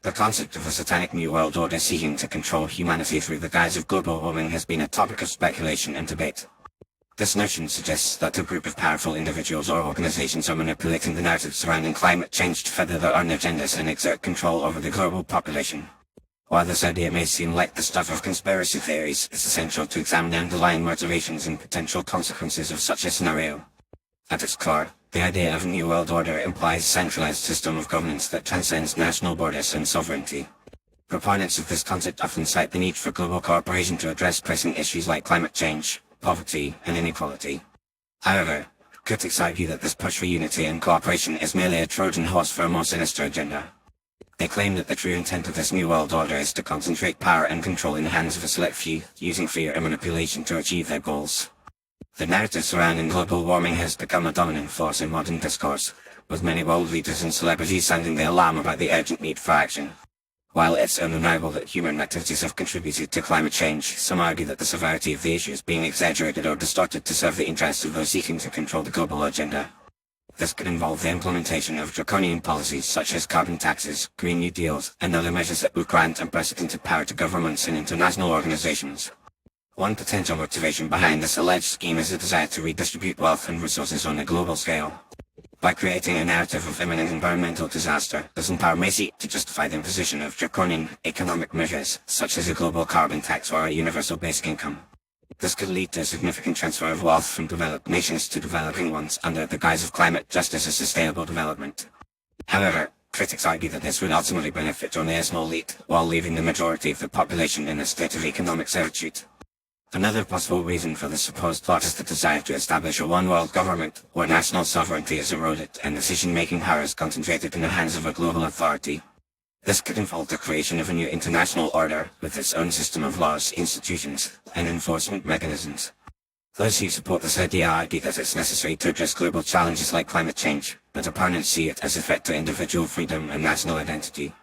The concept of a satanic new world order seeking to control humanity through the guise of global warming has been a topic of speculation and debate. This notion suggests that a group of powerful individuals or organizations are manipulating the narrative surrounding climate change to further their own agendas and exert control over the global population. While this idea may seem like the stuff of conspiracy theories, it's essential to examine the underlying motivations and potential consequences of such a scenario. At its core, the idea of a new world order implies a centralized system of governance that transcends national borders and sovereignty. Proponents of this concept often cite the need for global cooperation to address pressing issues like climate change, poverty, and inequality. However, critics argue that this push for unity and cooperation is merely a Trojan horse for a more sinister agenda. They claim that the true intent of this new world order is to concentrate power and control in the hands of a select few, using fear and manipulation to achieve their goals. The narrative surrounding global warming has become a dominant force in modern discourse, with many world leaders and celebrities sounding the alarm about the urgent need for action. While it's undeniable that human activities have contributed to climate change, some argue that the severity of the issue is being exaggerated or distorted to serve the interests of those seeking to control the global agenda. This could involve the implementation of draconian policies such as carbon taxes, Green New Deals, and other measures that would grant unprecedented power to governments and international organizations. One potential motivation behind this alleged scheme is a desire to redistribute wealth and resources on a global scale. By creating a narrative of imminent environmental disaster, this power may seek to justify the imposition of draconian economic measures, such as a global carbon tax or a universal basic income. This could lead to a significant transfer of wealth from developed nations to developing ones under the guise of climate justice and sustainable development. However, critics argue that this would ultimately benefit only a small elite, while leaving the majority of the population in a state of economic servitude. Another possible reason for this supposed plot is the desire to establish a one-world government, where national sovereignty is eroded and decision-making power is concentrated in the hands of a global authority. This could involve the creation of a new international order, with its own system of laws, institutions, and enforcement mechanisms. Those who support this idea argue that it's necessary to address global challenges like climate change, but opponents see it as a threat to individual freedom and national identity.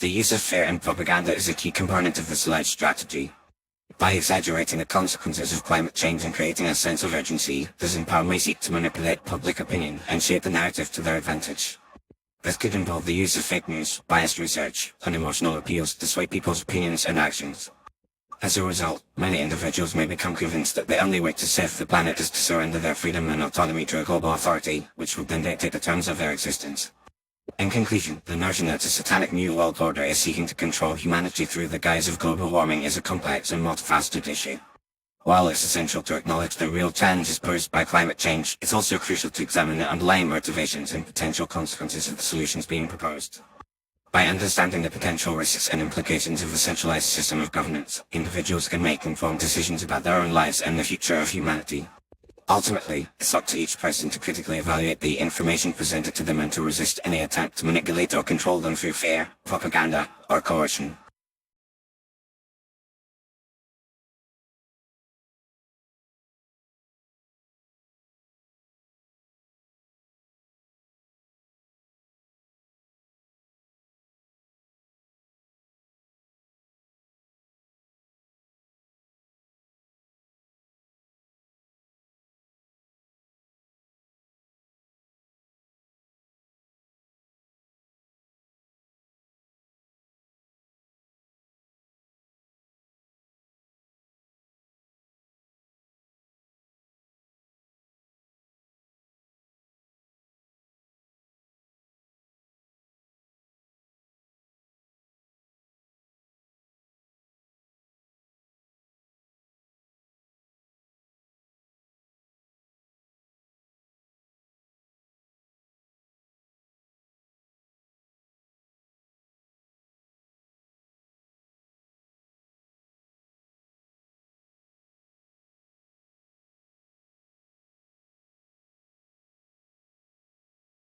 The use of fear and propaganda is a key component of this alleged strategy. By exaggerating the consequences of climate change and creating a sense of urgency, those in power may seek to manipulate public opinion and shape the narrative to their advantage. This could involve the use of fake news, biased research, and emotional appeals to sway people's opinions and actions. As a result, many individuals may become convinced that the only way to save the planet is to surrender their freedom and autonomy to a global authority, which would then dictate the terms of their existence. In conclusion, the notion that a satanic new world order is seeking to control humanity through the guise of global warming is a complex and multifaceted issue. While it's essential to acknowledge the real challenges posed by climate change, it's also crucial to examine the underlying motivations and potential consequences of the solutions being proposed. By understanding the potential risks and implications of a centralized system of governance, individuals can make informed decisions about their own lives and the future of humanity. Ultimately, it's up to each person to critically evaluate the information presented to them and to resist any attempt to manipulate or control them through fear, propaganda, or coercion.